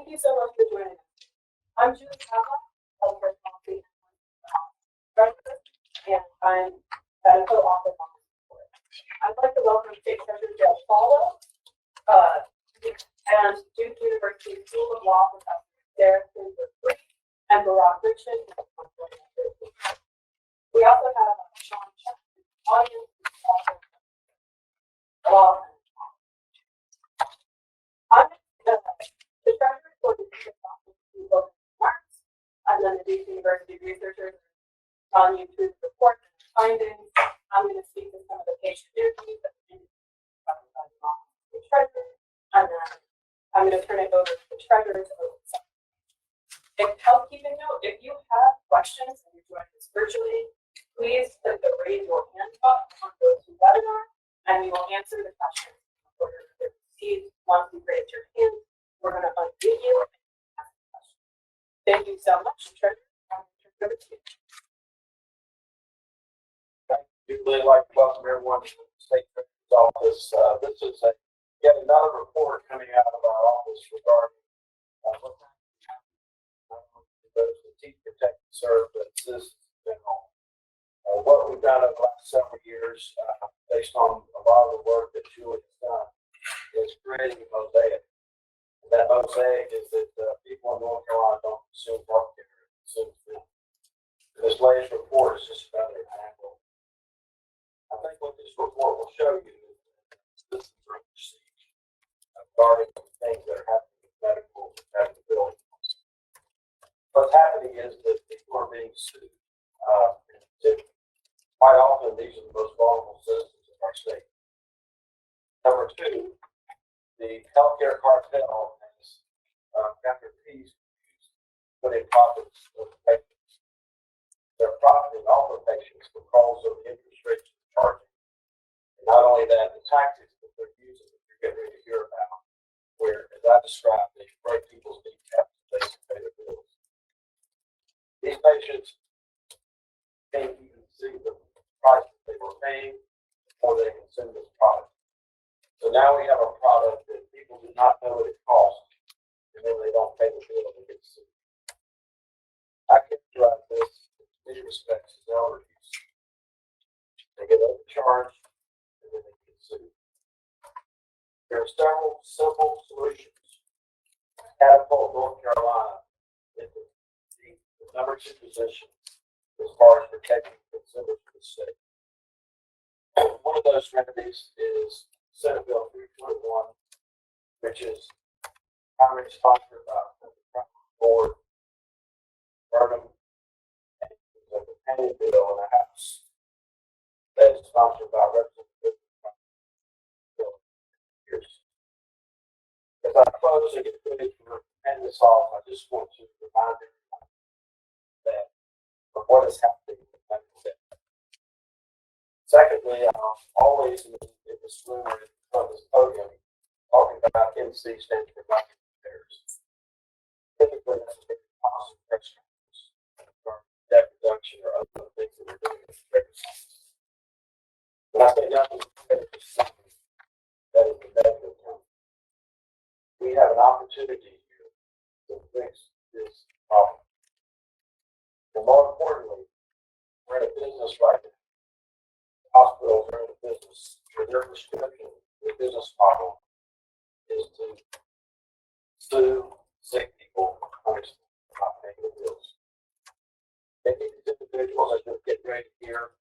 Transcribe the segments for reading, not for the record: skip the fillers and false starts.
Thank you so much for joining us. I'm Julie Pavlov, healthcare policy treasurer, and I'm medical office on this board. I'd like to welcome State Treasurer Jeff Follow, and Duke University School of Law professor Derek Finberg and Barack Richard. We also have Sean Chuck in the audience, who's also law. I'm the treasurer for the District Office of Marks, and then the Duke University researchers are telling you through the report and the findings. I'm going to speak to some of the patient interviews that we talking about the treasurer, and then I'm going to turn it over to the treasurer to open up. If housekeeping note, if you have questions and you're joining us virtually, please click the raise your hand button on GoToWebinar, and we will answer the questions in order to receive. Once you raise your hand, we're going to unmute you and ask a question. Thank you so much, Treasurer. I'm going to turn it over to you. Thank you. We'd like to welcome everyone to the State Treasurer's Office. This is yet another report coming out of our office regarding what's happening to those that teach, protect, and serve, but citizens in general. What we've done over the last several years, based on a lot of the work that Julie has done, is creating a mosaic. And that mosaic is that people in North Carolina don't consume healthcare, they consume food. This latest report is just another example. I think what this report will show you is that citizens are under siege regarding things that are happening with medical accountability. What's happening is that people are being sued. Quite often, these are the most vulnerable citizens of our state. Number two, the healthcare cartel has got their fees used, putting profits of the patients. They're profiting off of patients because of the interest rates they're charging. And not only that, the tactics that they're using that you're getting ready to hear about, where, as I described, they break people's kneecaps so they can pay their bills. These patients can't even see the price that they were paying before they consume this product. So now we have a product that people do not know what it costs, and then they don't pay the bill and get sued. I characterize this in many respects as elder use. They get overcharged, and then they get sued. There are several simple solutions to catapult North Carolina into the number 2 position as far as protecting consumers in the state. One of those remedies is Senate Bill 321, which is primarily sponsored by the board, Burnham, and the companion bill in the House that is sponsored by Representative Bill. As I close and get ready to end this off, I just want to remind everyone that of what is happening with medical debt. Secondly, I'm always in this room or in front of this podium talking about MC stands for document affairs. Typically, that's a very positive press conference for debt reduction or other things that we're doing in the Treasurer's Office. When I say document affairs, it's something that is the negative term. We have an opportunity here to fix this problem. And more importantly, we're in a business right now. Hospitals are in a business where their prescription, their business model is to sue sick people for punishment for not paying the bills. Many of these individuals that just get ready here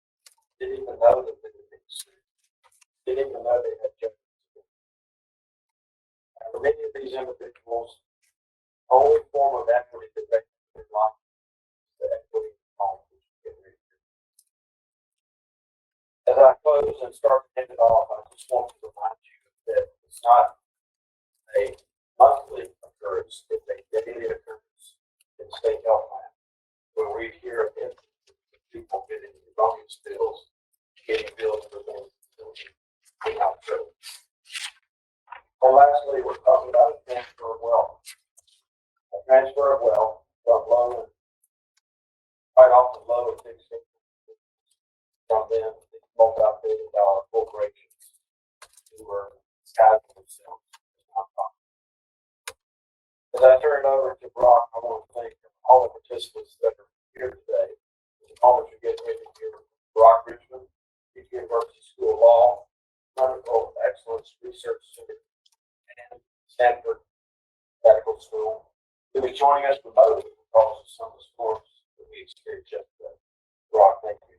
didn't even know that they were being sued. Didn't even know they had judgments. And for many of these individuals, the only form of equity that they have in their life is the equity of home, which you get ready to. As I close and start to end it off, I just want to remind you that it's not a monthly occurrence, it's a daily occurrence in state health plan, where we hear of instances of people getting erroneous bills, getting bills for things that are not true. And lastly, we're talking about a transfer of wealth. A transfer of wealth from low and quite often low and fixed income from them. Multi-billion-dollar corporations who are disguising themselves as nonprofits. As I turn it to Brock, I want to thank all the participants that are here today. The moment you're getting ready to hear Brock Richmond, Duke University School of Law, Clinical Excellence Research Center, and Stanford Medical School. You'll be joining us remotely because of some of the storms that we experienced yesterday. Brock, thank you.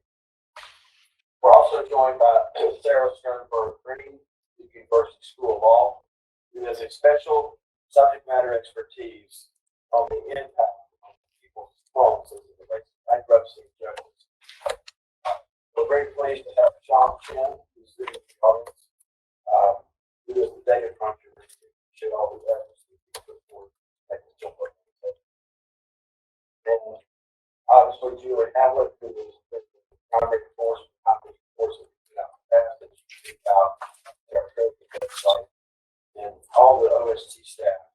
We're also joined by Sarah Sternberg Green, Duke University School of Law, who has a special subject matter expertise on the impact on people's homes as it relates to bankruptcy and judgments. We're very pleased to have Sean Chin, who's sitting in the audience, who is the data cruncher to share all the evidence that we put forward. And obviously, Julie Hamlet, who is the primary force behind the force of that you speak out their website, and all the OST staff.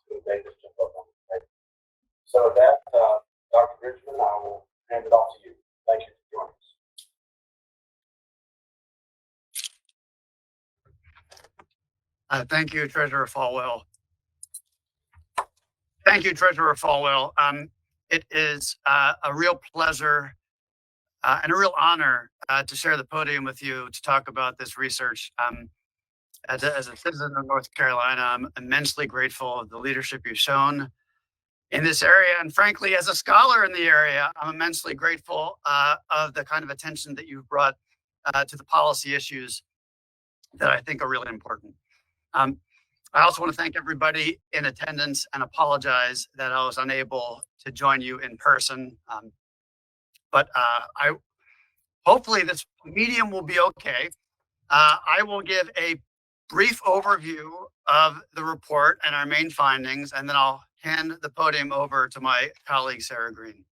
Who made this jump up on the table. So with that, Dr. Richmond, I will hand it off to you. Thank you for joining us. Thank you, Treasurer Falwell. Thank you, Treasurer Falwell. It is a real pleasure and a real honor to share the podium with you to talk about this research. As a citizen of North Carolina, I'm immensely grateful of the leadership you've shown in this area. And frankly, as a scholar in the area, I'm immensely grateful of the kind of attention that you've brought to the policy issues that I think are really important. I also want to thank everybody in attendance and apologize that I was unable to join you in person. But hopefully this medium will be okay. I will give a brief overview of the report and our main findings, and then I'll hand the podium over to my colleague, Sarah Green.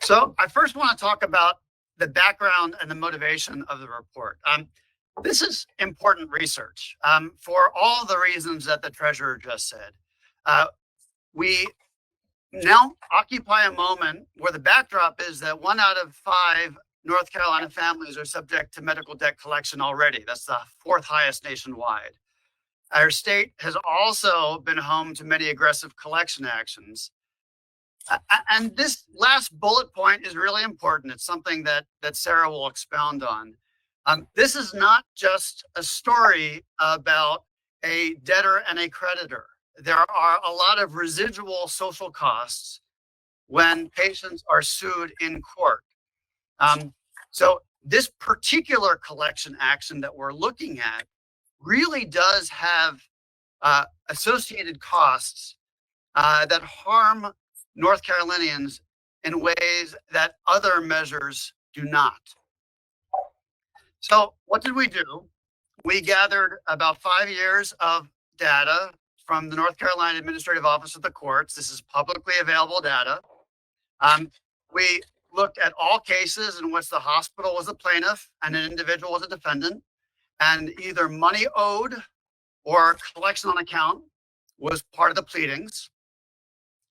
So I first want to talk about the background and the motivation of the report. This is important research for all the reasons that the treasurer just said. We now occupy a moment where the backdrop is that 1 out of 5 North Carolina families are subject to medical debt collection already. That's the 4th highest nationwide. Our state has also been home to many aggressive collection actions. And this last bullet point is really important. It's something that Sarah will expound on. This is not just a story about a debtor and a creditor. There are a lot of residual social costs when patients are sued in court. So this particular collection action that we're looking at really does have associated costs that harm North Carolinians in ways that other measures do not. So what did we do? We gathered about 5 years of data from the North Carolina Administrative Office of the Courts. This is publicly available data. We looked at all cases in which the hospital was a plaintiff and an individual was a defendant, and either money owed or collection on account was part of the pleadings.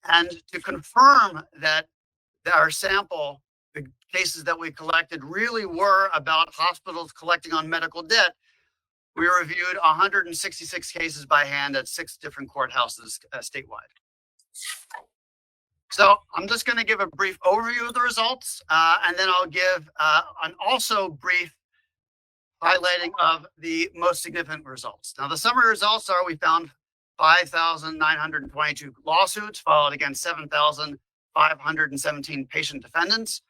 And to confirm that our sample, the cases that we collected really were about hospitals collecting on medical debt, we reviewed 166 cases by hand at 6 different courthouses statewide. So I'm just going to give a brief overview of the results, and then I'll give an also brief highlighting of the most significant results. Now, the summary results are we found 5,922 lawsuits filed against 7,517 patient defendants.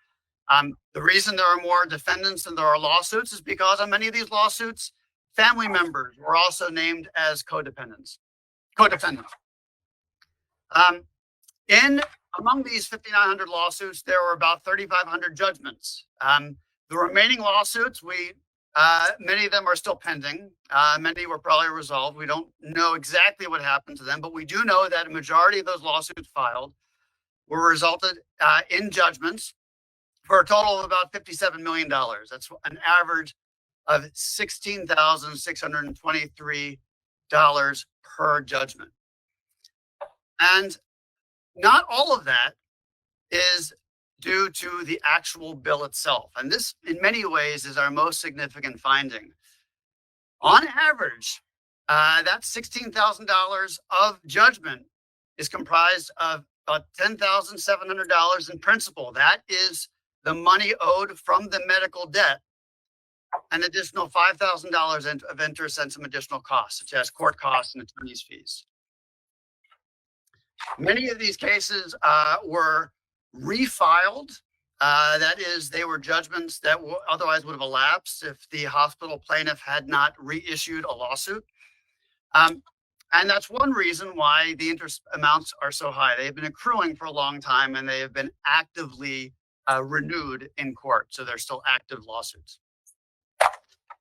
The reason there are more defendants than there are lawsuits is because on many of these lawsuits, family members were also named as co-defendants. Among these 5,900 lawsuits, there were about 3,500 judgments. The remaining lawsuits, many of them are still pending. Many were probably resolved. We don't know exactly what happened to them, but we do know that a majority of those lawsuits filed were resulted in judgments for a total of about $57 million. That's an average of $16,623 per judgment. And not all of that is due to the actual bill itself. And this, in many ways, is our most significant finding. On average, that $16,000 of judgment is comprised of about $10,700 in principal. That is the money owed from the medical debt, an additional $5,000 of interest and some additional costs, such as court costs and attorney's fees. Many of these cases were refiled. That is, they were judgments that otherwise would have elapsed if the hospital plaintiff had not reissued a lawsuit. And that's one reason why the interest amounts are so high. They have been accruing for a long time, and they have been actively renewed in court. So they're still active lawsuits.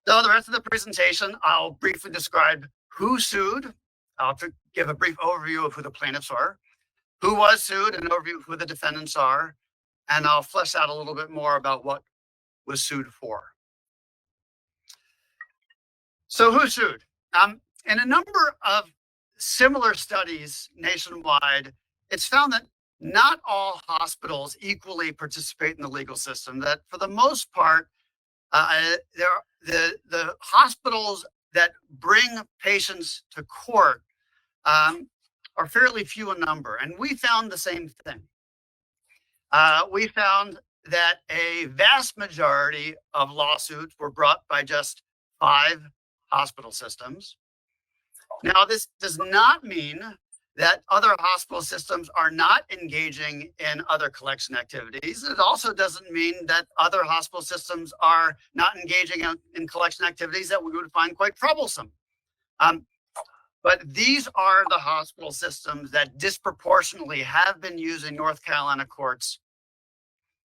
So the rest of the presentation, I'll briefly describe who sued. I'll give a brief overview of who the plaintiffs are, who was sued, an overview of who the defendants are, and I'll flesh out a little bit more about what was sued for. So who sued? In a number of similar studies nationwide, it's found that not all hospitals equally participate in the legal system, that for the most part, the hospitals that bring patients to court are fairly few in number. And we found the same thing. We found that a vast majority of lawsuits were brought by just 5 hospital systems. Now, this does not mean that other hospital systems are not engaging in other collection activities. It also doesn't mean that other hospital systems are not engaging in collection activities that we would find quite troublesome. But these are the hospital systems that disproportionately have been using North Carolina courts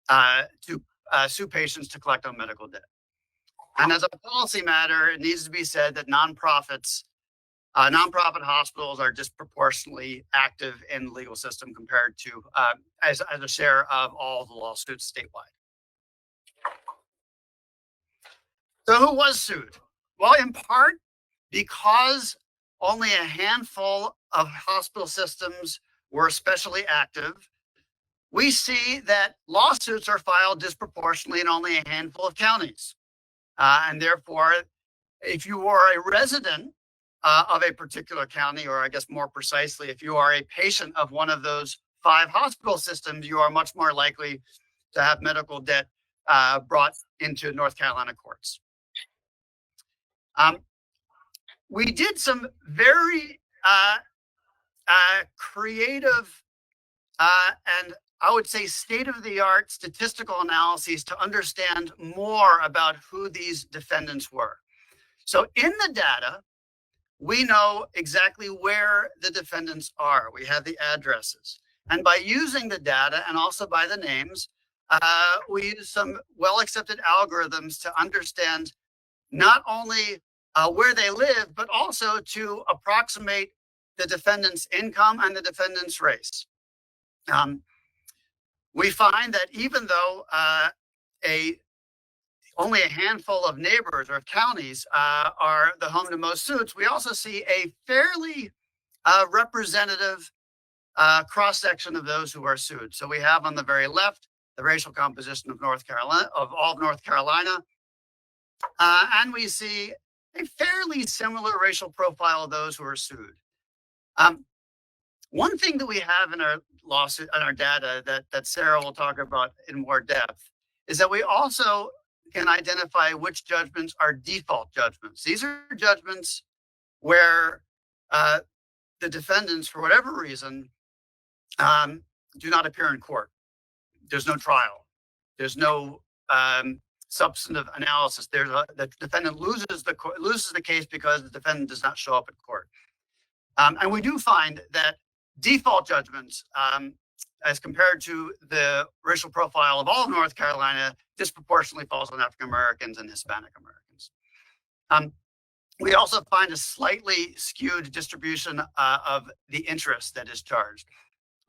to sue patients to collect on medical debt. And as a policy matter, it needs to be said that nonprofit hospitals are disproportionately active in the legal system compared to as a share of all the lawsuits statewide. So who was sued? Well, in part because only a handful of hospital systems were especially active, we see that lawsuits are filed disproportionately in only a handful of counties. And therefore, if you are a resident of a particular county, or I guess more precisely, if you are a patient of one of those 5 hospital systems, you are much more likely to have medical debt brought into North Carolina courts. We did some very creative and I would say state-of-the-art statistical analyses to understand more about who these defendants were. So in the data, we know exactly where the defendants are. We have the addresses. And by using the data and also by the names, we use some well-accepted algorithms to understand not only where they live, but also to approximate the defendant's income and the defendant's race. We find that even though only a handful of neighbors or counties are the home to most suits, we also see a fairly representative cross-section of those who are sued. So we have on the very left the racial composition of North Carolina, of all of North Carolina, and we see a fairly similar racial profile of those who are sued. One thing that we have in our lawsuit, in our data that Sarah will talk about in more depth, is that we also can identify which judgments are default judgments. These are judgments where the defendants, for whatever reason, do not appear in court. There's no trial. There's no substantive analysis. The defendant loses the case because the defendant does not show up at court. And we do find that default judgments, as compared to the racial profile of all of North Carolina, disproportionately falls on African Americans and Hispanic Americans. We also find a slightly skewed distribution of the interest that is charged.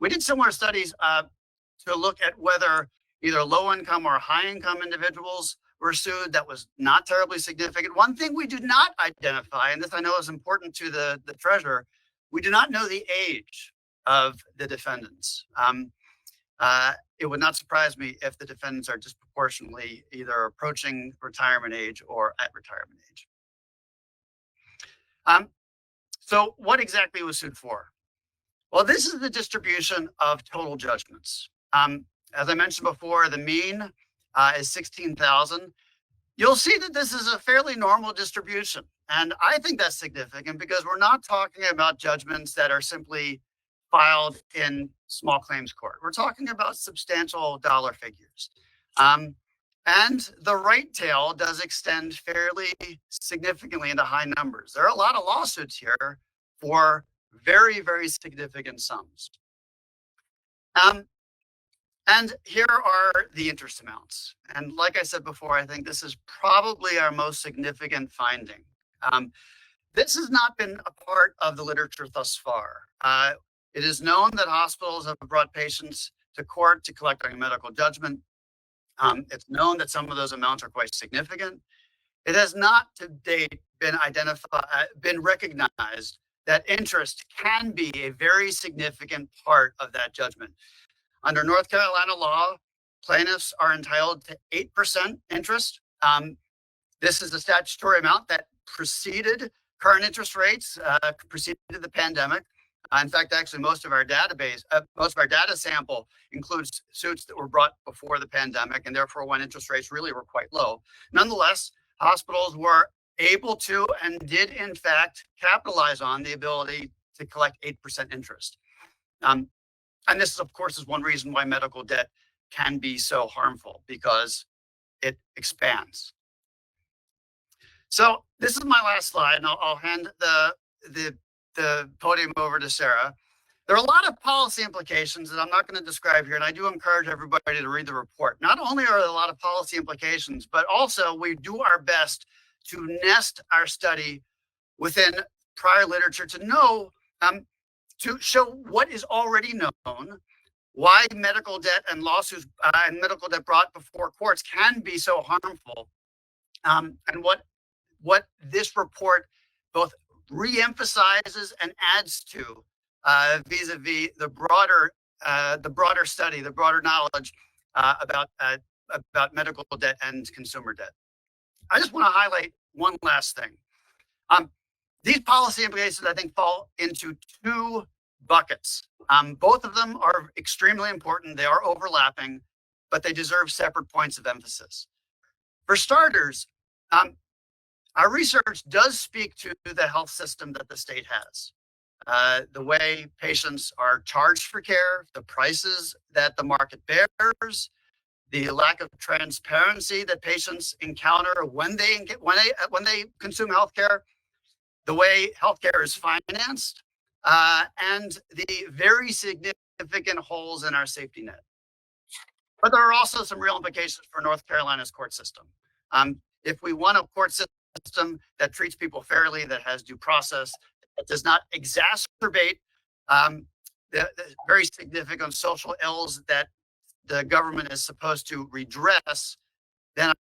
We did similar studies to look at whether either low-income or high-income individuals were sued. That was not terribly significant. One thing we do not identify, and this I know is important to the treasurer, we do not know the age of the defendants. it would not surprise me if the defendants are disproportionately either approaching retirement age or at retirement age. So what exactly was sued for? Well, this is the distribution of total judgments. As I mentioned before, the mean is 16,000. You'll see that this is a fairly normal distribution. And I think that's significant because we're not talking about judgments that are simply filed in small claims court. We're talking about substantial dollar figures. And the right tail does extend fairly significantly into high numbers. There are a lot of lawsuits here for very, very significant sums. And here are the interest amounts. And like I said before, I think this is probably our most significant finding. This has not been a part of the literature thus far. It is known that hospitals have brought patients to court to collect on a medical judgment. It's known that some of those amounts are quite significant. It has not to date been recognized that interest can be a very significant part of that judgment. Under North Carolina law, plaintiffs are entitled to 8% interest. This is the statutory amount that preceded current interest rates, preceded the pandemic. In fact, actually, most of our data sample includes suits that were brought before the pandemic, and therefore when interest rates really were quite low. Nonetheless, hospitals were able to and did in fact capitalize on the ability to collect 8% interest. And this, of course, is one reason why medical debt can be so harmful, because it expands. So this is my last slide, and I'll hand the podium over to Sarah. There are a lot of policy implications that I'm not going to describe here, and I do encourage everybody to read the report. Not only are there a lot of policy implications, but also we do our best to nest our study within prior literature to know, to show what is already known, why medical debt and lawsuits and medical debt brought before courts can be so harmful, and what this report both reemphasizes and adds to vis-a-vis the broader study, the broader knowledge about medical debt and consumer debt. I just want to highlight one last thing. These policy implications, I think, fall into two buckets. Both of them are extremely important. They are overlapping, but they deserve separate points of emphasis. For starters, our research does speak to the health system that the state has. The way patients are charged for care, the prices that the market bears, the lack of transparency that patients encounter when they consume healthcare, the way healthcare is financed, and the very significant holes in our safety net. But there are also some real implications for North Carolina's court system. If we want a court system that treats people fairly, that has due process, that does not exacerbate the very significant social ills that the government is supposed to redress, then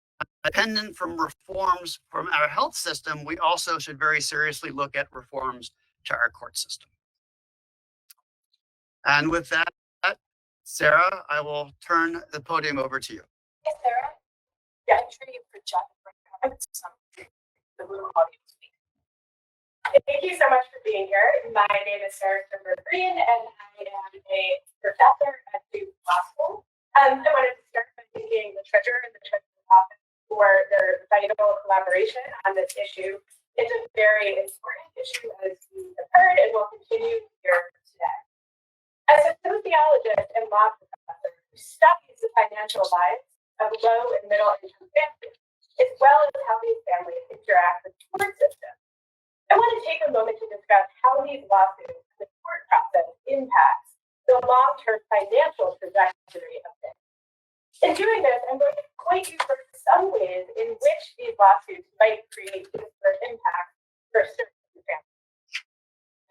independent from reforms from our health system, we also should very seriously look at reforms to our court system. And with that, Sarah, I will turn the podium over to you. Hey, Sarah. Yeah, I'm sure you project the room audience. Thank you so much for being here. My name is Sarah Green, and I am a professor at Duke Law School. I wanted to start by thanking the treasurer and the treasurer's office for their vital collaboration on this issue. It's a very important issue, as you have heard, and will continue here today. As a sociologist and law professor who studies the financial lives of low and middle income families, as well as how these families interact with the court system, I want to take a moment to discuss how these lawsuits and the court process impacts the long-term financial trajectory of this. In doing this, I'm going to point you through some ways in which these lawsuits might create disparate impacts for certain families.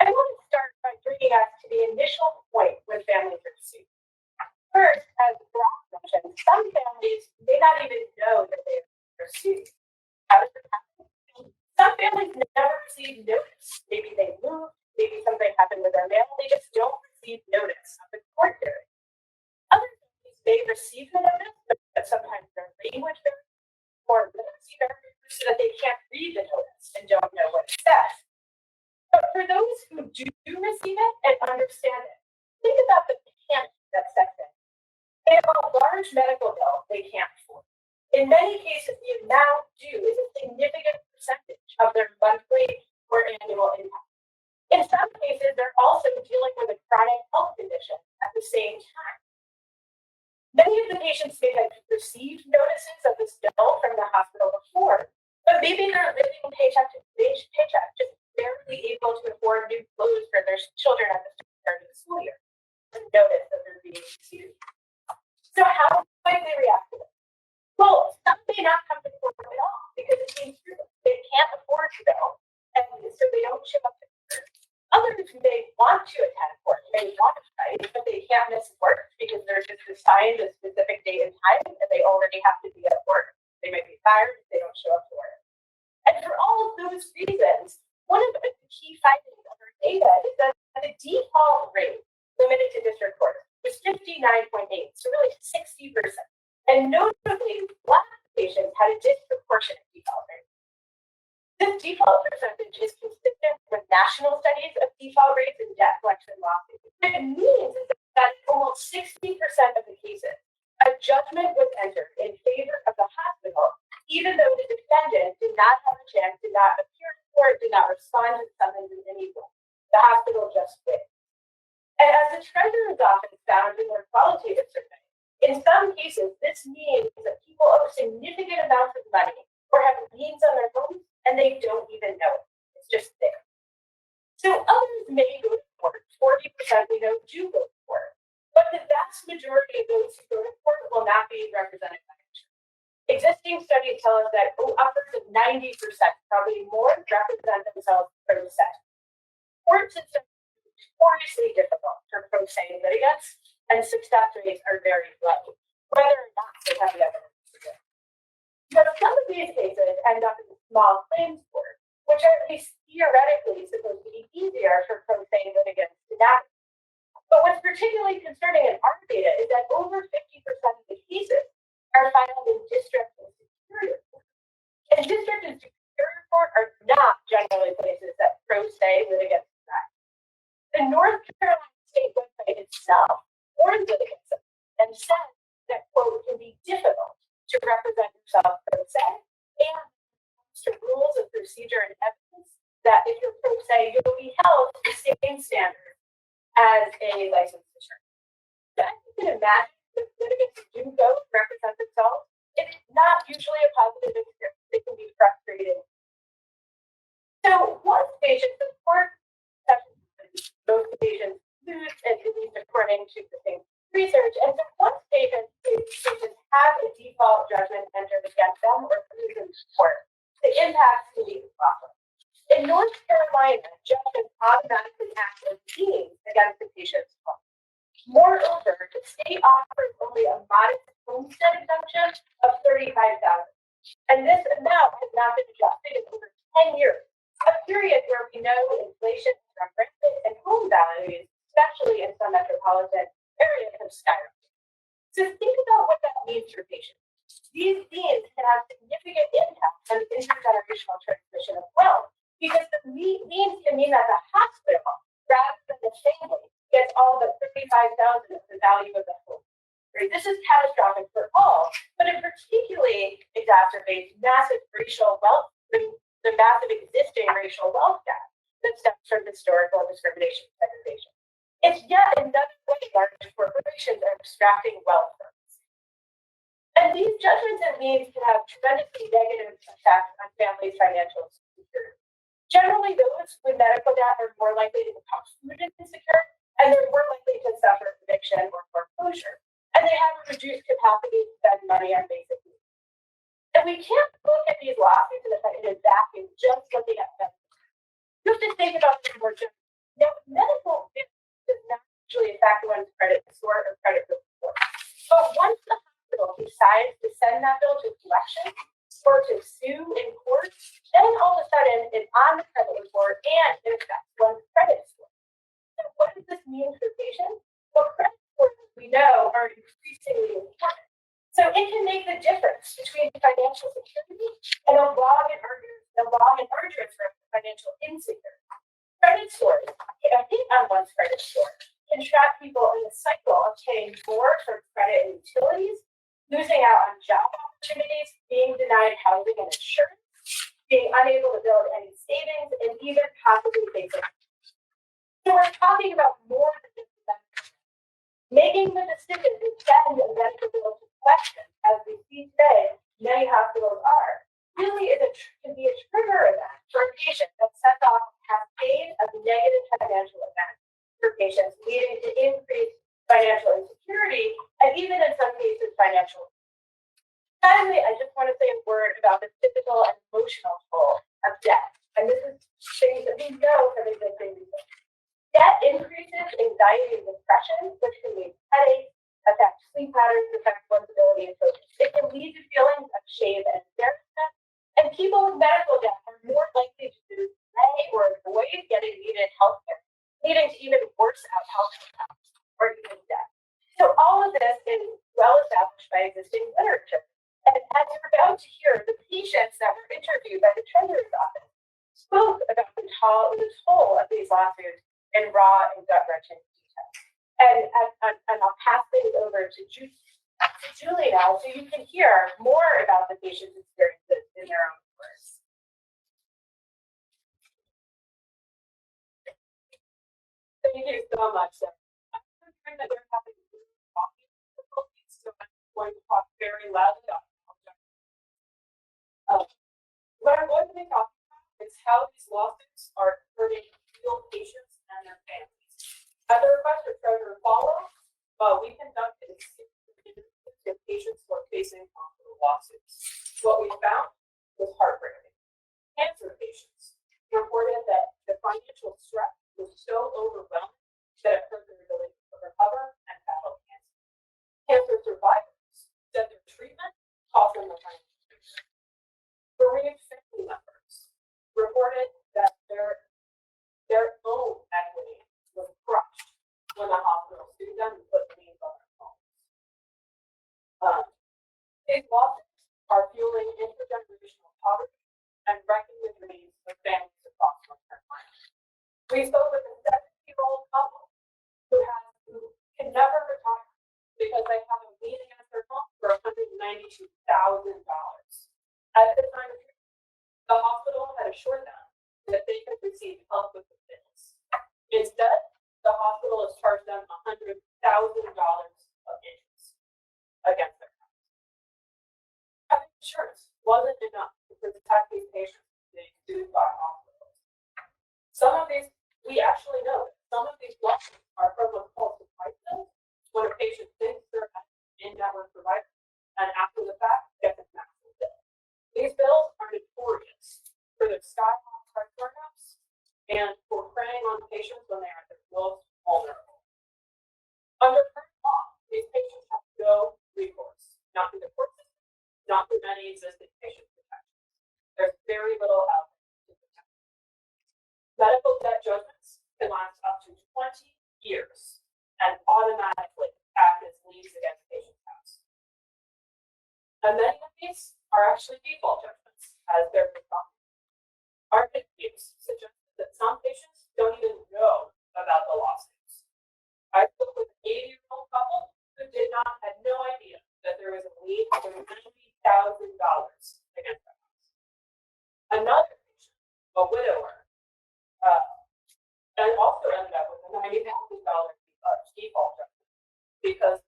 I want to start by bringing us to the initial point when families are sued. First, as Brock mentioned, some families may not even know that they are sued. How does this happen? Some families never receive notice. Maybe they moved, maybe something happened with their mail, they just don't receive notice of the court hearing. Other receive the notice, but sometimes their language barriers or literacy barriers so that they can't read the notice and don't know what it says. But for those who do receive it and understand it, think about the panic that sets in. They have a large medical bill they can't afford. In many cases, the amount due is a significant percentage of their monthly or annual income. In some cases, they're also dealing with a chronic health condition at the same time. Many of the patients may have received notices of this bill from the hospital before, but maybe they're living paycheck to paycheck, just barely able to afford new clothes for their children at the start of the school year. Notice that they're being sued. So how might they react to it? Well, some may not come to court at all because it seems true. They can't afford to go, and so they don't show up to court. Others may want to attend court, may want to fight, but they can't miss work because they're just assigned a specific date and time, and they already have to be at work. They might be fired if they don't show up to work. And for all of those reasons, one of the key findings of our data is that the default rate limited to district court was 59.8, so really 60%. And notably, Black patients had a disproportionate default rate. This default percentage is consistent with national studies of default rates in debt collection lawsuits. What it means is that in almost 60% of the cases, a judgment was entered in favor of the hospital, even though the defendant did not have a chance, did not appear in court, did not respond to the summons in any way. The hospital just wins. And as the treasurer's office found in their qualitative survey, in some cases, this means that people owe significant amounts of money or have liens on their homes and they don't even know it. It's just there. So others may go to court. 40% we know do go to court. But the vast majority of those who go to court will not be represented by insurance. Existing studies tell us that upwards of 90%, probably more, represent themselves pro se. Court systems are notoriously difficult for pro se litigants, and success rates are very low, whether or not they have the evidence to do. Now, some of these cases end up in small claims court, which are at least theoretically supposed to be easier for pro se litigants to navigate. But what's particularly concerning in our data is that over 50% of the cases are filed in district and superior court. And district and superior court are not generally places that pro se litigants thrive. The North Carolina State website itself warns litigants and says that, quote, it can be difficult to represent yourself pro se, and to rules of procedure and evidence that if you're pro se, you'll be held to the same standard as a licensed attorney. So as you can imagine, if litigants do go represent themselves, it's not usually a positive experience. It can be frustrating. So once patients in court sessions, most patients lose, at least according to the same research. And so once patients have a default judgment entered against them or lose in court, the impacts can be awful. In North Carolina, judges automatically act as liens against the patient's home. Moreover, the state offers only a modest homestead exemption of $35,000, and this amount has not been adjusted in over 10 years, a period where we know inflation is rampant and home values, especially in some metropolitan areas, have skyrocketed. So think about what that means for patients. These liens can have significant impact on the intergenerational transmission of wealth, because the liens can mean that the hospital, rather than the family, gets all the $35,000 of the value of the home. Right? This is catastrophic for all, but it particularly exacerbates massive racial wealth, the massive existing racial wealth gap that stems from historical discrimination and segregation. It's yet another way large corporations are extracting wealth from us. And these judgments and liens can have tremendously negative effects on families' financial security. Generally, those with medical debt are more likely to become food insecure, and they're more likely to suffer eviction or foreclosure. And they have a reduced capacity to spend money on basic needs. And we can't look at these lawsuits in a vacuum just looking at them. You have to think about this more generally. Now, medical debt does not usually affect one's credit score or credit report. But once the hospital decides to send that bill to collection or to sue in court, then all of a sudden it's on the credit report and it affects one's credit score. So what does this mean for patients? Well, credit scores we know are increasingly important. So it can make the difference between financial security and a long and arduous road to financial insecurity. Credit scores, a hit on one's credit score, can trap people in the cycle of paying more for credit and utilities, losing out on job opportunities, being denied housing and insurance, being unable to build any savings, and even possibly facing. So we're talking about more than just the benefit. Making the decision to send a medical bill to question, as we see today, many hospitals are, really can be a trigger event for a patient that sets off a cascade of negative financial events for patients, leading to increased financial insecurity and even in some cases financial. Finally, I just want to say a word about the physical and emotional toll of debt. And this is things that we know from existing research. Debt increases anxiety and depression, which can lead to headaches, affect sleep patterns, affect one's ability to focus. It can lead to feelings of shame and embarrassment. And people with medical debt are more likely to delay or avoid getting needed health care, leading to even worse outcomes or even death. So all of this is well established by existing literature. And as you're about to hear, the patients that were interviewed by the Treasurer's Office spoke about the toll of these lawsuits in raw and gut-wrenching detail. And I'll pass things over to Julie now, so you can hear more about the patient's experiences in their own words. Thank you so much, Sarah. I'm hearing that they're having talking difficulties, so I'm going to talk very loudly. What I'm going to be talking about is how these lawsuits are hurting real patients and their families. At the request of Treasurer Follow, we conducted a series of interviews with patients who are facing hospital lawsuits. What we found was heartbreaking. Cancer patients reported that the financial stress was so overwhelming that it hurt their ability to recover and battle cancer. Cancer survivors said their treatment cost them the financial treatment. Bereaved family members reported that their own equity was crushed when the hospital sued them and put liens on their homes. These lawsuits are fueling intergenerational poverty and wrecking the dreams of families across North Carolina. We spoke with a 70-year-old couple who can never retire because they have a lien against their home for $192,000. At the time of treatment, the hospital had assured them that they could receive help with the bills. Instead, the hospital has charged them $100,000 of interest against their house. Having insurance wasn't enough to protect these patients from being sued by hospitals. Some of these, we actually know that some of these lawsuits are from what's called surprise bills, when a patient thinks they're an in-network provider, and after the fact, gets a massive bill. These bills are notorious for their sky-high price markups and for preying on patients when they are at their most vulnerable. Under current law, these patients have no recourse, not through the court system, not through many existing patient protections. There's very little out there to protect them. Medical debt judgments can last up to 20 years and automatically act as liens against patients' house. And many of these are actually default judgments, as they're defined. Our interviews suggested that some patients don't even know about the lawsuits. I spoke with an 80-year-old couple who had no idea that there was a lien for $90,000 against their house. Another patient, a widower, and also ended up with a $90,000 default judgment because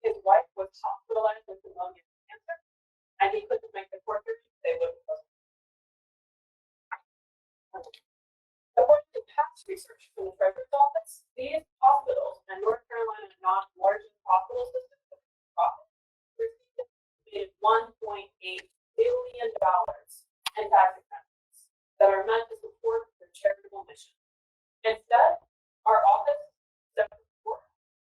his wife was hospitalized with pneumonia and cancer, and he couldn't make the court hearing. They wouldn't listen. According to past research from the Treasurer's Office, these hospitals and North Carolina non-largest hospital systems received $1.8 billion in tax expenses that are meant to support their charitable mission. Instead, our office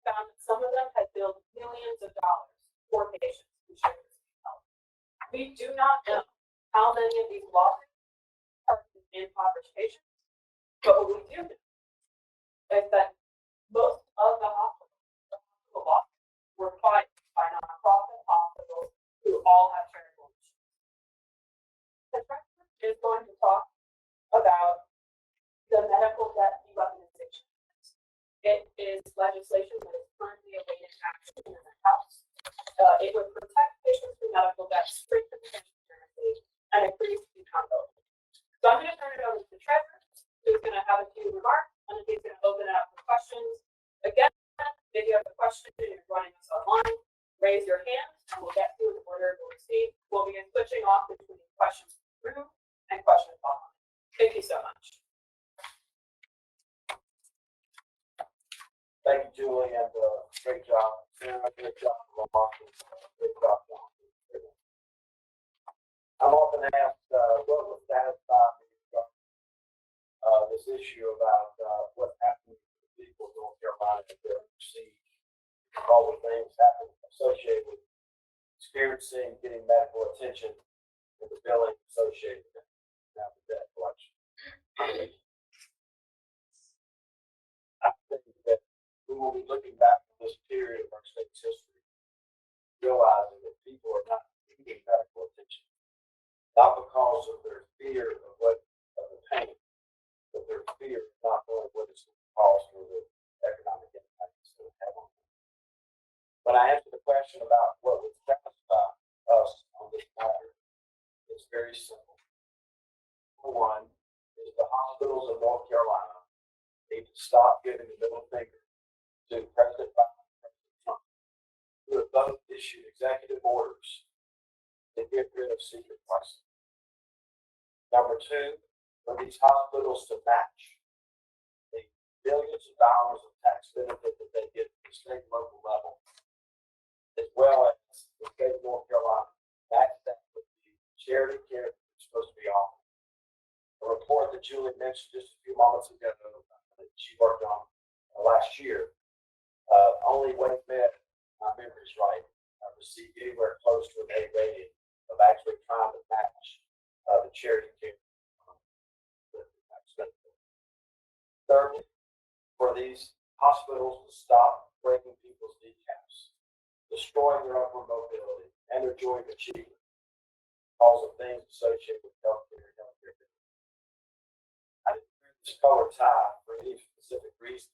found that some of them had billed millions of dollars for patients who should receive help. We do not know how many of these lawsuits are impoverished patients, but what we do know is that most of the hospital lawsuits were funded by nonprofit hospitals who all have charitable missions. The treasurer is going to talk about the medical debt deweaponization. It is legislation that is currently awaiting action in the House. It would protect patients from medical debt, strengthen transparency, and increase accountability. So I'm going to turn it over to the treasurer, who's going to have a few remarks, and he's going to open it up for questions. Again, if you have a question and you're joining us online, raise your hand, and we'll get to it in order to receive. We'll begin switching off between questions from the room and questions online. Thank you so much. Thank you, Julie, and great job. Sarah, great job, Mark. Great job, John. I'm often asked what would satisfy me about this issue about what's happening to the people of North Carolina if they're under siege. All the things happen associated with experiencing getting medical attention and the billing associated with it. Now the debt collection. I think that we will be looking back at this period of our state's history, realizing that people are not needing medical attention, not because of their fear of the pain, but their fear of not knowing what it's going to cause for the economic impact it's going to have on them. When I answer the question about what would satisfy us on this matter, it's very simple. Number one is the hospitals of North Carolina need to stop giving the middle finger to President Biden and President Trump, who have both issued executive orders to get rid of secret pricing. Number two, for these hospitals to match the billions of dollars of tax benefit that they get at the state and local level, as well as the state of North Carolina, match that with the charity care that's supposed to be offered. A report that Julie mentioned just a few moments ago that she worked on last year, only Wayne Med, my memory's right, received anywhere close to an A rating of actually trying to match the charity care. Thirdly, for these hospitals to stop breaking people's kneecaps, destroying their upward mobility and their joy of achievement because of things associated with healthcare and healthcare. I didn't wear this color tie for any specific reason.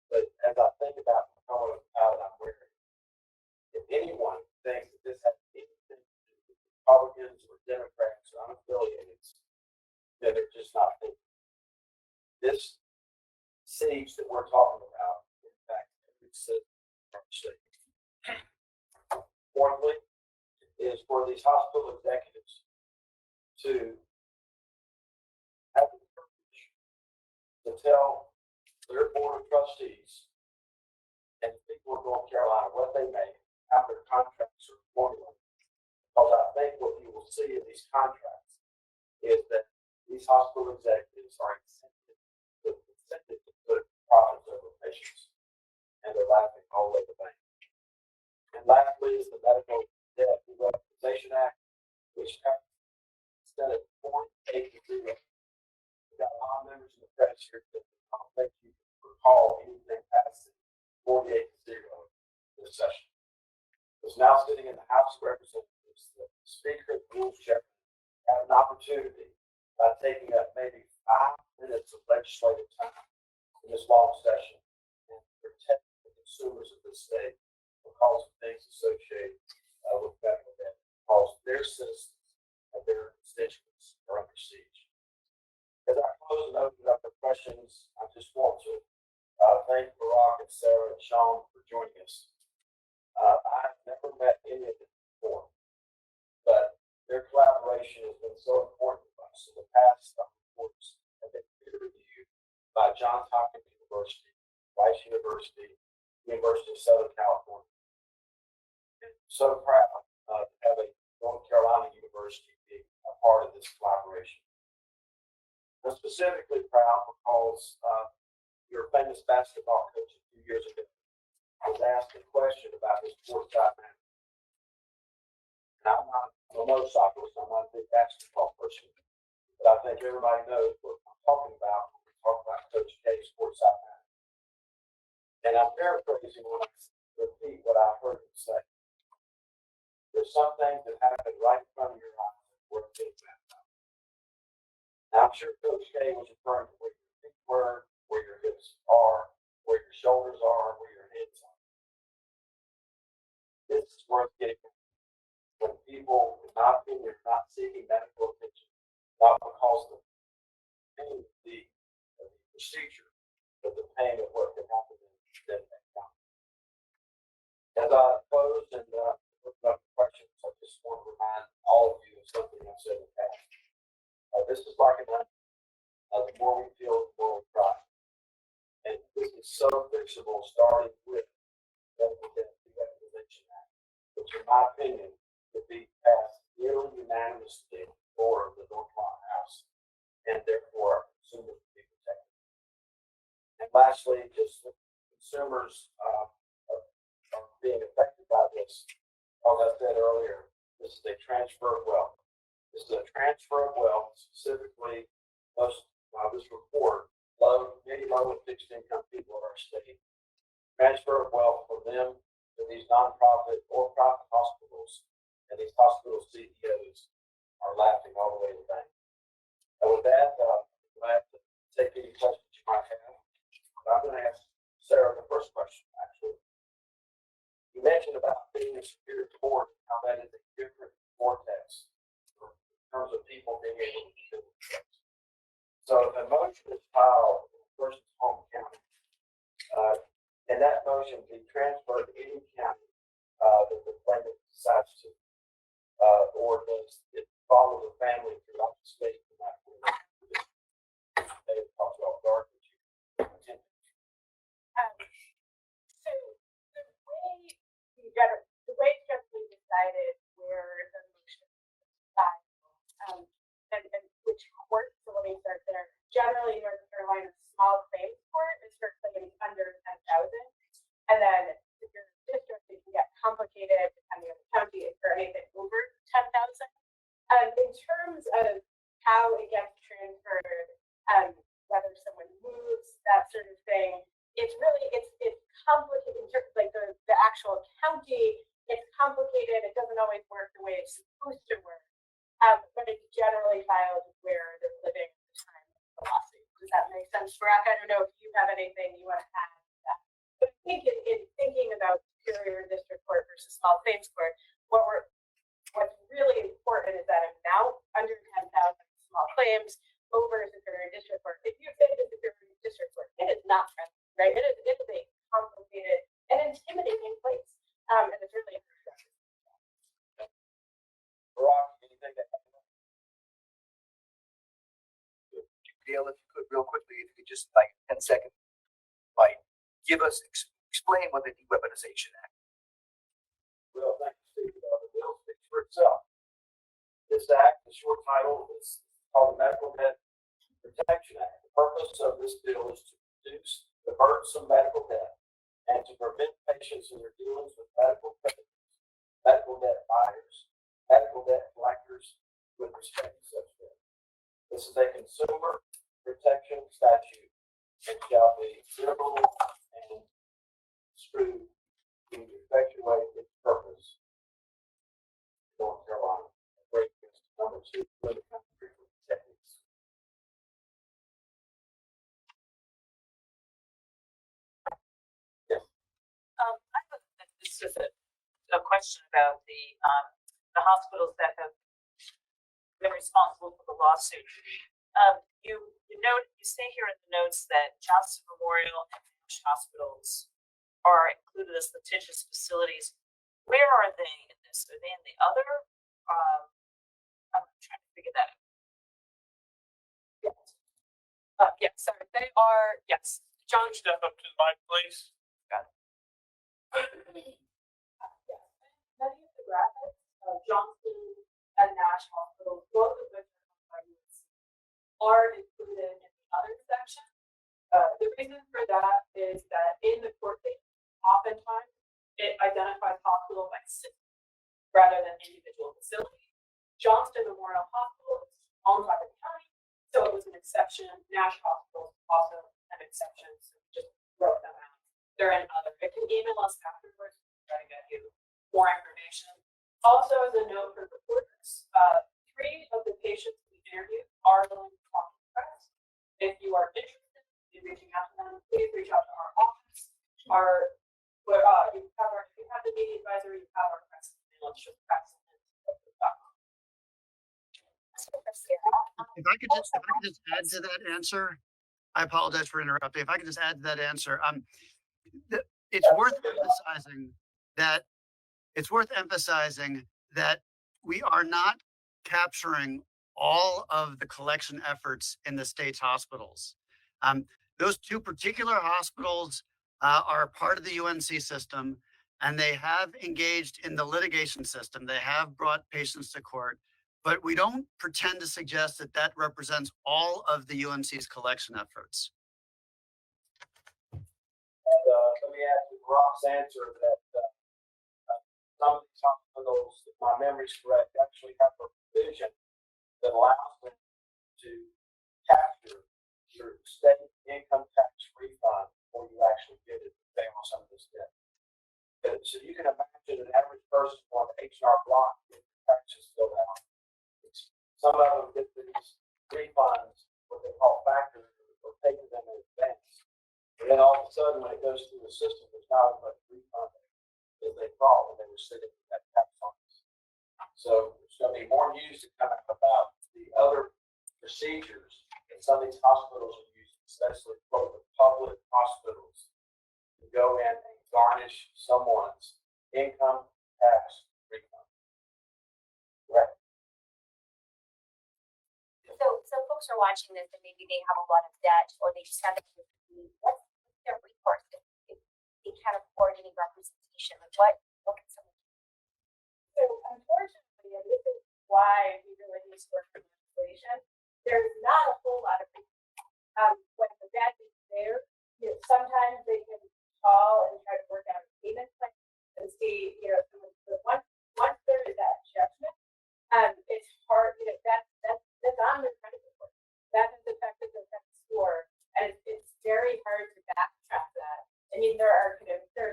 But as I think about the color of the tie that I'm wearing, if anyone thinks that this has anything to do with Republicans or Democrats or unaffiliated, then they're just not thinking. This siege that we're talking about, in fact, every citizen from the state. Fourthly, is for these hospital executives to have the courage to tell their board of trustees and the people of North Carolina what they make, how their contracts are formulated. Because I think what you will see in these contracts is that these hospital executives are incented to put profits over patients, and they're laughing all over the bank. And lastly is the Medical Debt Deweaponization Act, which passed Senate 48-0. We've got a lot of members in the press here that I don't think you can recall anything past 48-0 this session. It's now sitting in the House of Representatives. The Speaker, the Rules Chair, had an opportunity by taking up maybe 5 minutes of legislative time in this long session and protect the consumers of this state because of things associated with medical debt, because their citizens and their constituents are under siege. As I close and open up for questions, I just want to thank Barack and Sarah and Sean for joining us. I've never met any of them before, but their collaboration has been so important to us. In the past, our reports have been peer reviewed by Johns Hopkins University, Rice University, University of Southern California. I'm so proud to have a North Carolina University be a part of this collaboration. I'm specifically proud because your famous basketball coach a few years ago was asked a question about his courtside management. I'm a motorcyclist, I'm not a big basketball person, but I think everybody knows what I'm talking about when we talk about Coach K's courtside management. And I'm paraphrasing when I say repeat what I heard him say. There's some things that happen right in front of your eyes that worth getting back up. Now, I'm sure Coach K was referring to where your feet were, where your hips are, where your shoulders are, where your heads are. This is worth getting back. When people, in my opinion, are not seeking medical attention, not because of the pain of the procedure, but the pain of what can happen in them that time. As I close and look up questions, I just want to remind all of you of something I've said in the past. This is like an onion. The more we feel, the more we cry. And this is so fixable, starting with medical death derecognition act, which in my opinion would be passed nearly unanimously for the North Carolina House, and therefore consumers would be protected. And lastly, just the consumers are being affected by this. As I said earlier, this is a transfer of wealth. This is a transfer of wealth, specifically this report, many low and fixed income people in our state. Transfer of wealth from them to these nonprofit or profit hospitals, and these hospital CEOs are laughing all the way to the bank. And with that, I'm glad to take any questions you might have. I'm going to ask Sarah the first question, actually. You mentioned about being a superior court, how that is a different vortex in terms of people being able to do things. So if a motion is filed in a person's home county, and that motion be transferred to any county that the claimant decides to, or does it follow the family throughout the state? The way it's generally decided where the motion is filed, and which court, so let me start there. Generally, North Carolina small claims court is for claims under 10,000. And then if you're a district, it can get complicated depending on the county for anything over 10,000. In terms of how it gets transferred, whether someone moves, that sort of thing, it's complicated in terms of like the actual county. It's complicated. It doesn't always work the way it's supposed to work. But it's generally filed where they're living at the time of the lawsuit. Does that make sense, Barack? I don't know if you have anything you want to add to that. But I think in thinking about superior district court versus small claims court, what's really important is that amount under 10,000 small claims over superior district court. If you say the superior district court, it is not friendly, right? It is a complicated and intimidating place. And it's really Barack, anything that Gail, if you could, real quickly, if you could just like 10 seconds, like give us, explain what the Deweaponization Act. Well, thank you, Steve. The bill speaks for itself. This act, the short title, is called the Medical Debt Protection Act. The purpose of this bill is to reduce the burdensome medical debt and to prevent patients in their dealings with medical creditors, medical debt buyers, medical debt collectors with respect to such debt. This is a consumer protection statute and shall be liberal and construed to effectuate its purpose. North Carolina. Great. Number 2, limit country techniques. Yes. This is a question about the hospitals that have been responsible for the lawsuit. You say here in the notes that Johnson Memorial and Nash hospitals are included as litigious facilities. Where are they in this? Are they in the other? I'm trying to figure that out. Yes. Yes, sorry. They are, yes. John, Step up to the mic, please. got it. Yes. Many of the graphics of Johnson and Nash hospitals, both of which are included in the other section. The reason for that is that in the court case, oftentimes it identifies hospital by city rather than individual facility. Johnston Memorial Hospital is owned by the county, so it was an exception. Nash Hospital is also an exception, so we just wrote them out. they're in other. It can email us afterwards to try to get you more information. Also, as a note for reporters, 3 of the patients we interviewed are willing to talk to press. If you are interested in reaching out to them, please reach out to our office. If you have the media advisor, you have our press email. It's just press@oakbrook.com. If I could just add to that answer, I apologize for interrupting. If I could just add to that answer, it's worth emphasizing that we are not capturing all of the collection efforts in the state's hospitals. Those 2 particular hospitals are part of the UNC system, and they have engaged in the litigation system. They have brought patients to court, but we don't pretend to suggest that that represents all of the UNC's collection efforts. Let me add to Brock's answer that some of these hospitals, if my memory's correct, actually have a provision that allows them to capture your state income tax refund before you actually get it to pay on some of this debt. So you can imagine an average person on the H&R Block getting their taxes filled out. Some of them get these refunds, what they call factored, or taken them in advance. And then all of a sudden, when it goes through the system, there's not as much refund as they thought when they were sitting with that tax office. So there's going to be more news to come out about the other procedures that some of these hospitals are using, especially for the public hospitals, to go in and garnish someone's income tax refund. Correct. So folks are watching this and maybe they have a lot of debt or they just have what's their recourse if they can't afford any representation? Like what can someone do? So unfortunately, and this is why we really need to work for legislation, there's not a whole lot of when the debt is there, sometimes they can call and try to work out a payment plan and see, once there is that judgment, it's hard, that's on their credit report. That has affected their credit score, and it's very hard to backtrack that. I mean, there are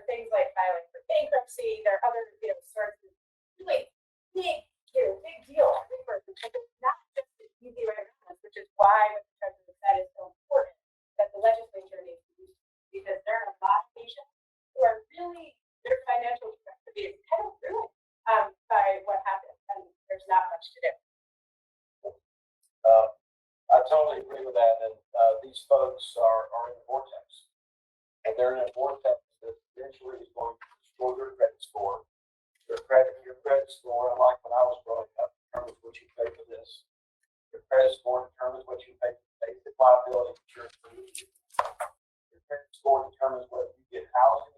things like filing for bankruptcy. There are other sorts of really big deal reimbursements. But it's not just an easy way around this, which is why what the president said is so important that the legislature needs to do, because there are a lot of patients who are really their financial capacity is kind of ruined by what happened, and there's not much to do. I totally agree with that. And these folks are in a vortex. And they're in a vortex that eventually is going to destroy your credit score. Your credit score, unlike when I was growing up, determines what you pay for this. Your credit score determines what you pay for basic liability insurance. Your credit score determines whether you get housing.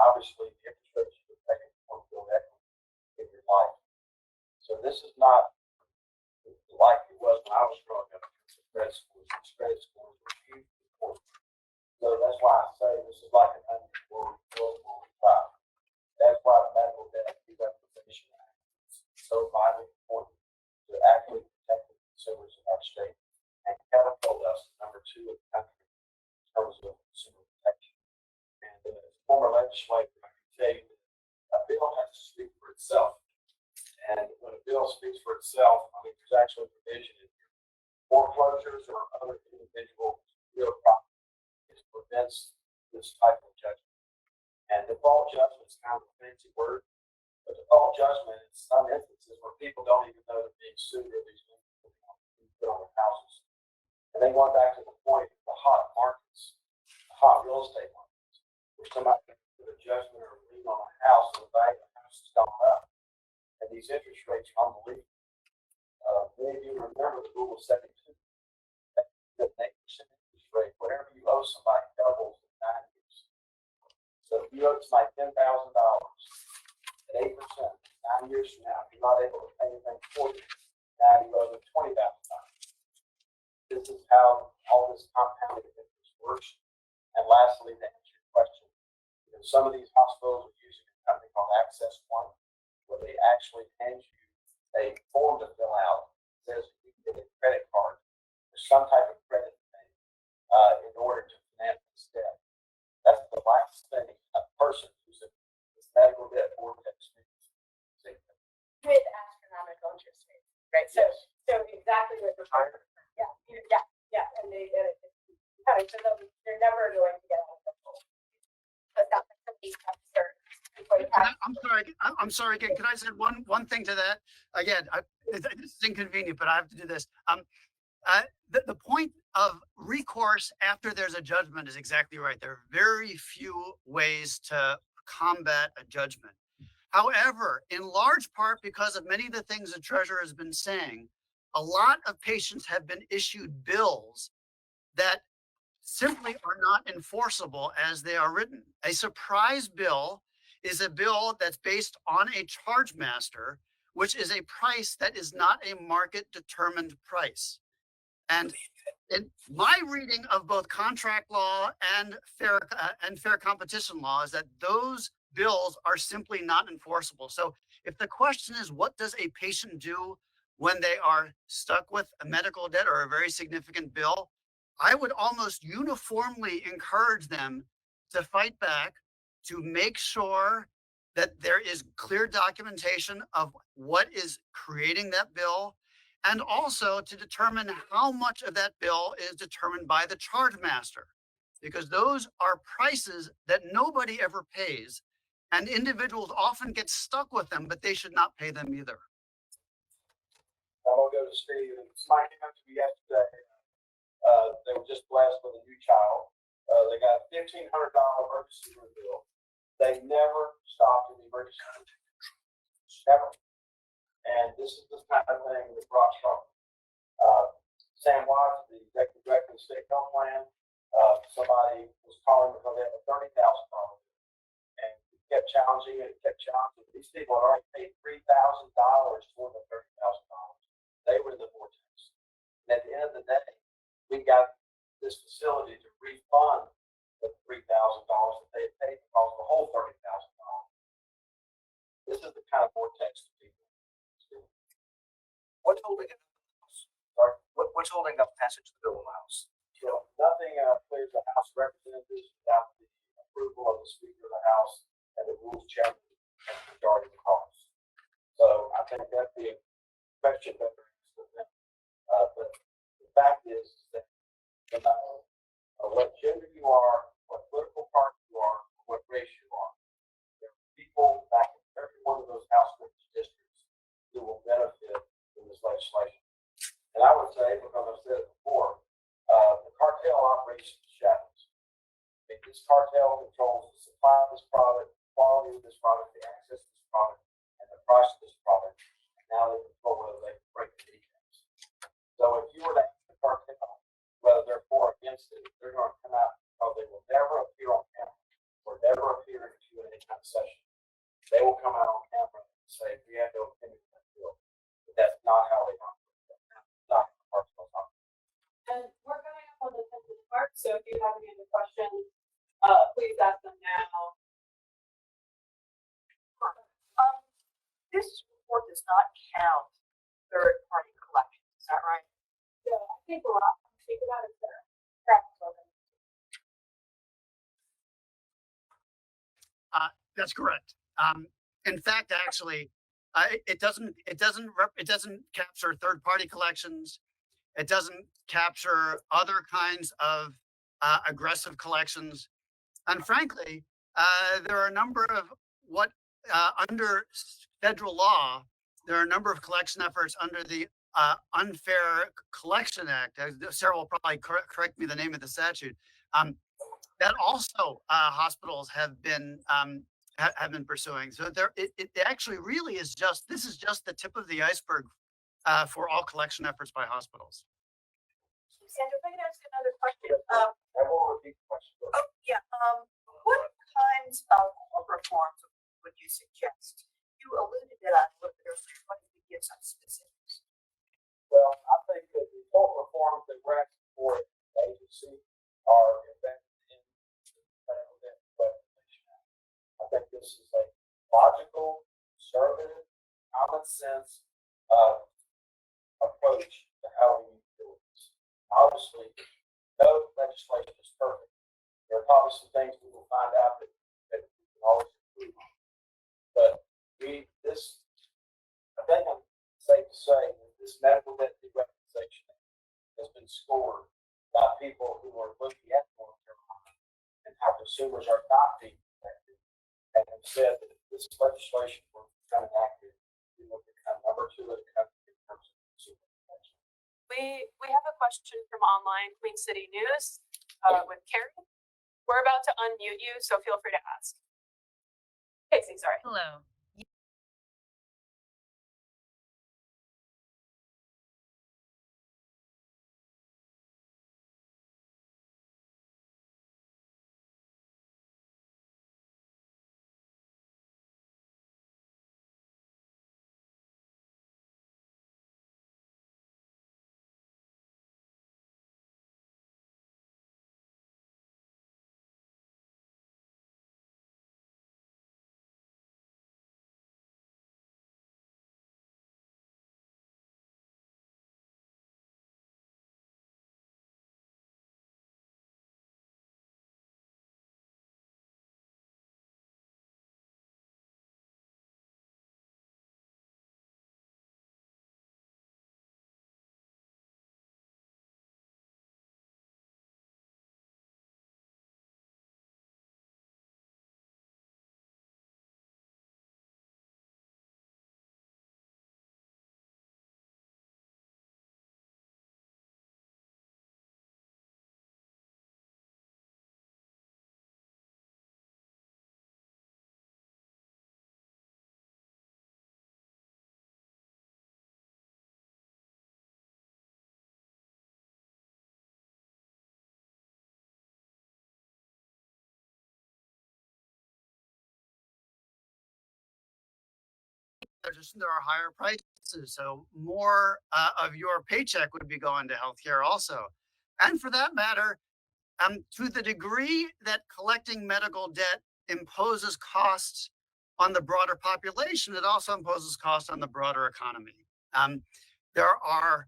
Obviously, the interest rates you would pay for build equity in your life. So this is not like it was when I was growing up. Credit scores were hugely important. So that's why I say this is like an unusual trial. That's why the Medical Debt Representation Act is so vitally important to actually protect the consumers of our state and catapult us to number 2 in the country in terms of consumer protection. And as a former legislator, I can tell you that a bill has to speak for itself. And when a bill speaks for itself, I mean, there's actually provision in here. Foreclosures or other individual real property, it prevents this type of judgment. And default judgment is kind of a fancy word, but default judgment in some instances where people don't even know they're being sued or these things put on their houses. And they went back to the point of the hot markets, the hot real estate markets, where somebody can put a judgment or a lien on a house and the value of the house has gone up. And these interest rates are unbelievable. Many of you remember the rule of 72. That's an 8% interest rate. Whatever you owe somebody doubles in 9 years. So if you owe somebody $10,000 at 8%, 9 years from now, if you're not able to pay anything for it, now you owe them $20,000. This is how all this compounded interest works. And lastly, to answer your question, some of these hospitals are using a company called Access One, where they actually hand you a form to fill out that says you can get a credit card or some type of credit thing in order to finance this debt. That's the last thing a person who's in this medical debt vortex needs. With astronomical interest rates, right? So, Yes. so exactly what the Higher. yeah, and they're never going to get out of the hole. But that's some of these concerns. I'm sorry again. Can I say one thing to that? Again, this is inconvenient, but I have to do this. The point of recourse after there's a judgment is exactly right. There are very few ways to combat a judgment. However, in large part because of many of the things the treasurer has been saying, a lot of patients have been issued bills that simply are not enforceable as they are written. A surprise bill is a bill that's based on a charge master, which is a price that is not a market determined price. And in my reading of both contract law and fair competition law is that those bills are simply not enforceable. So if the question is, what does a patient do when they are stuck with a medical debt or a very significant bill? I would almost uniformly encourage them to fight back, to make sure that there is clear documentation of what is creating that bill, and also to determine how much of that bill is determined by the charge master, because those are prices that nobody ever pays, and individuals often get stuck with them, but they should not pay them either. I'm gonna go to Steve, and somebody came up to me yesterday. They were just blessed with a new child. They got a $1,500 emergency room bill. They never stopped in the emergency room. Never. And this is the kind of thing that brought trouble. Sam Watts, the executive director of the state health plan, somebody was calling because they had a $30,000 bill. And he kept challenging it, kept challenging it. These people had already paid $3,000 for the $30,000. They were in the vortex. And at the end of the day, we got this facility to refund the $3,000 that they had paid because of the whole $30,000. This is the kind of vortex that people. What's holding up? Sorry? What's holding up passage of the bill in the House? You know, nothing clears the House of Representatives without the approval of the Speaker of the House and the Rules Chairman and the majority of the Congress. So I think that'd be a question better asked with them. But the fact is that no matter what gender you are, what political party you are, or what race you are, there are people back in every one of those House districts who will benefit from this legislation. And I would say, because I've said it before, the cartel operates in the shadows. I mean, this cartel controls the supply of this product, the quality of this product, the access to this product, and the price of this product. And now they control whether they can break the details. So if you were to ask the cartel whether they're for or against it, they're going to come out because they will never appear on camera or never appear in a Q&A kind of session. They will come out on camera and say, we have no opinion on that bill. But that's not how they operate. That's not how the cartels operate. And we're coming up on the 10th mark, so if you have any other questions, please ask them now. This report does not count third-party collections, is that right? So I think we're off. Think about it there. That's correct. In fact, actually, it doesn't capture third-party collections. It doesn't capture other kinds of aggressive collections. And frankly, there are a number of under federal law, there are a number of collection efforts under the Unfair Collection Act. Sarah will probably correct me the name of the statute. That also hospitals have been pursuing. So it actually really is this is just the tip of the iceberg for all collection efforts by hospitals. Sandra, if I could ask another question. I will repeat the question. What kinds of court reforms would you suggest? You alluded to that a little bit earlier. What if you give some specifics? Well, I think that the court reforms that we're asking for at the agency are embedded in the Medical Debt Legislation Act. I think this is a logical, conservative, common sense approach to how we need to do this. Obviously, no legislation is perfect, There are probably some things we will find out that we can always improve on. But I think I'm safe to say that this medical debt deweaponization has been scored by people who are looking at North Carolina and how consumers are not being protected, and have said that if this legislation were to become enacted, we would become number 2 in the country in terms of consumer protection. We have a question from online Queen City News with Carrie. We're about to unmute you, so feel free to ask. Casey, sorry. Hello. There are higher prices, so more of your paycheck would be going to healthcare also. And for that matter, to the degree that collecting medical debt imposes costs on the broader population, it also imposes costs on the broader economy. There are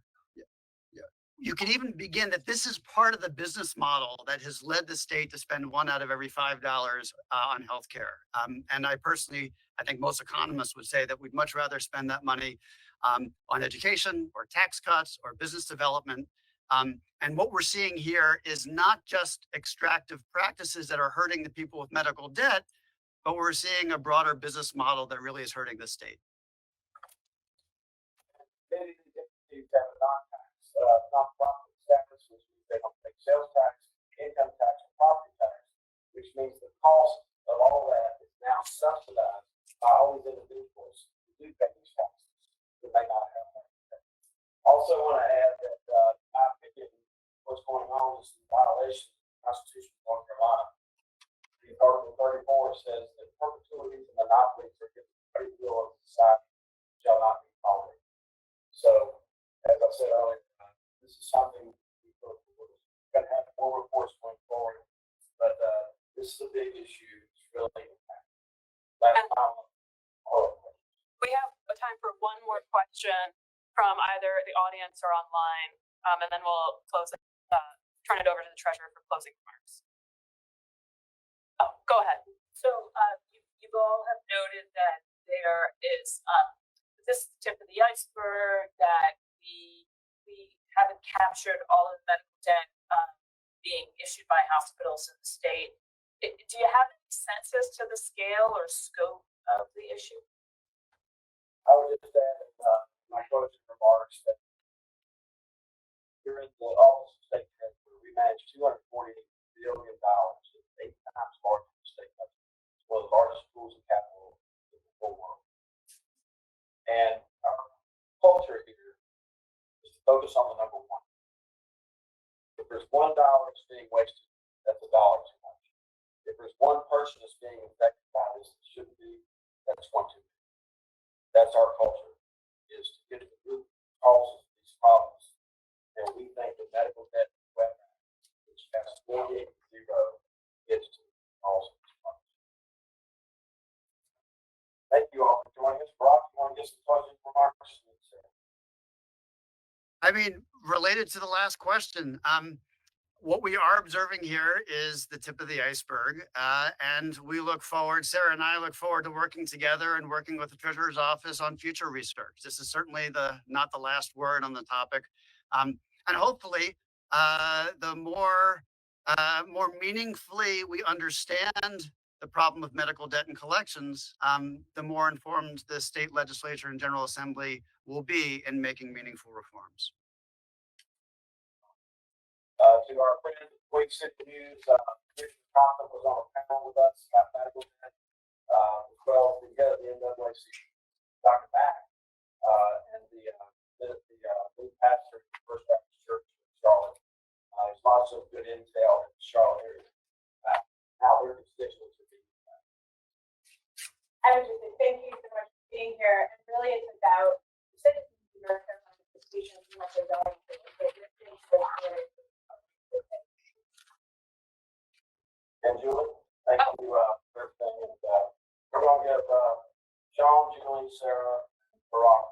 You can even begin that this is part of the business model that has led the state to spend 1 out of every $5 on healthcare. And I think most economists would say that we'd much rather spend that money on education or tax cuts or business development. And what we're seeing here is not just extractive practices that are hurting the people with medical debt, but we're seeing a broader business model that really is hurting the state. Many entities have a nonprofit status, which means they don't pay sales tax, income tax, or property tax, which means the cost of all that is now subsidized by all these individuals who do pay these taxes who may not have money to pay. Also want to add that, in my opinion, what's going on is in violation of the Constitution of North Carolina. The Article 34 says that perpetuities and monopolies are given free will of society shall not be tolerated. So, as I said earlier, this is something we're going to have more reports going forward, but this is a big issue. It's really impactful. We have time for one more question from either the audience or online, and then we'll turn it over to the treasurer for closing remarks. Oh, go ahead. So you all have noted that there is this tip of the iceberg, that we haven't captured all of the medical debt being issued by hospitals in the state. Do you have any sense as to the scale or scope of the issue? I would just add in my closing remarks that during the Office of State Treasurer, we manage $248 billion, 8 times larger than the state budget. It's one of the largest pools of capital in the whole world. And our culture here is to focus on the number one. If there's $1 that's being wasted, that's $1 too much. If there's one person that's being affected by this that shouldn't be, that's one too many. That's our culture, is to get to the root causes of these problems. And we think the medical debt weapon, which has 48 to 0, gets to the cause of these problems. Thank you all for joining us. Brock, you want to get some closing remarks? I mean, related to the last question, what we are observing here is the tip of the iceberg. And we look forward, Sarah and I look forward to working together and working with the Treasurer's Office on future research. This is certainly not the last word on the topic. And hopefully, the more meaningfully we understand the problem of medical debt and collections, the more informed the state legislature and General Assembly will be in making meaningful reforms. To our friends at Quake City News, Commissioner Cochran was on a panel with us about medical debt, as well as the head of the NAACP, Dr. Mack, and the new pastor of the First Baptist Church in Charlotte. There's lots of good intel in the Charlotte area about how their constituents are being impacted. I would just say thank you so much for being here. And really, it's about citizens in America on the institutions and what they're going through. And Julie, thank you for everything. And we're going to give Sean, Julie, Sarah, Barack